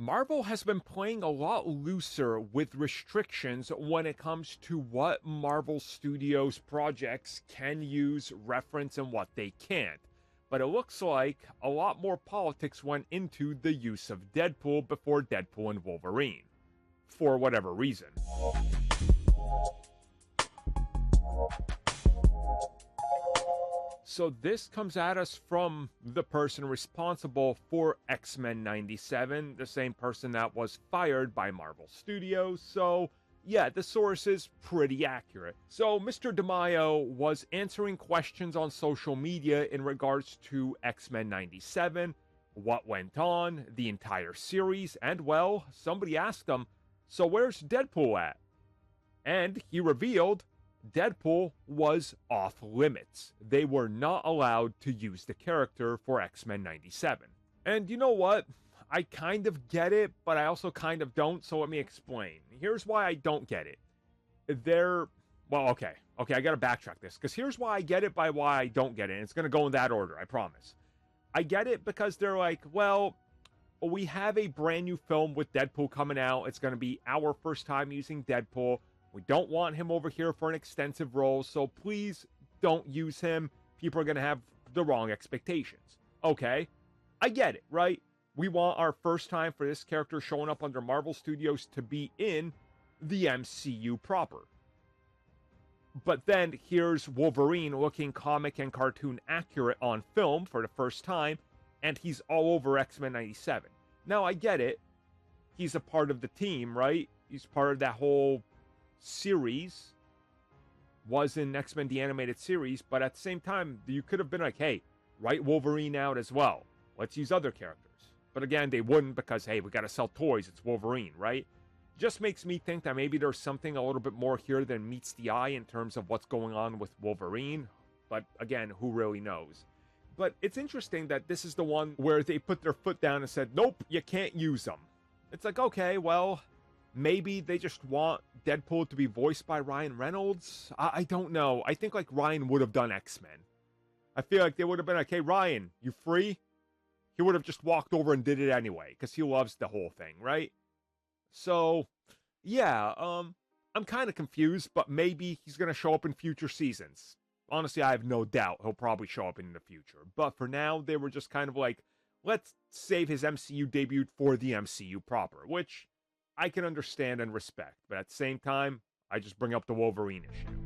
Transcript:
Marvel has been playing a lot looser with restrictions when it comes to what Marvel Studios projects can use, reference, and what they can't. But it looks like a lot more politics went into the use of Deadpool before Deadpool and Wolverine. For whatever reason. So this comes at us from the person responsible for X-Men 97, the same person that was fired by Marvel Studios, so yeah, the source is pretty accurate. So Mr. DeMaio was answering questions on social media in regards to X-Men 97, what went on, the entire series, and well, somebody asked him, so where's Deadpool at? And he revealed Deadpool was off limits. They were not allowed to use the character for X-Men 97. And you know what? I kind of get it, but I also kind of don't, so let me explain. Here's why I don't get it. Okay, I gotta backtrack this, because here's why I get it by why I don't get it, and it's gonna go in that order, I promise. I get it because they're like, well, we have a brand new film with Deadpool coming out. It's gonna be our first time using Deadpool. We don't want him over here for an extensive role, so please don't use him. People are going to have the wrong expectations. Okay, I get it, right? We want our first time for this character showing up under Marvel Studios to be in the MCU proper. But then here's Wolverine looking comic and cartoon accurate on film for the first time, and he's all over X-Men 97. Now, I get it. He's a part of the team, right? He's part of that whole series, was in X-Men the Animated Series, but at the same time, you could have been like, hey, write Wolverine out as well. Let's use other characters. But again, they wouldn't because, hey, we gotta sell toys, it's Wolverine, right? Just makes me think that maybe there's something a little bit more here than meets the eye in terms of what's going on with Wolverine. But again, who really knows? But it's interesting that this is the one where they put their foot down and said, nope, you can't use them. It's like, okay, well, maybe they just want Deadpool to be voiced by Ryan Reynolds? I don't know. I think like Ryan would have done X-Men. I feel like they would have been like, hey, Ryan, you free? He would have just walked over and did it anyway, because he loves the whole thing, right? So, yeah, I'm kind of confused, but maybe he's going to show up in future seasons. Honestly, I have no doubt he'll probably show up in the future. But for now, they were just kind of like, let's save his MCU debut for the MCU proper, which I can understand and respect, but at the same time, I just bring up the Wolverine issue.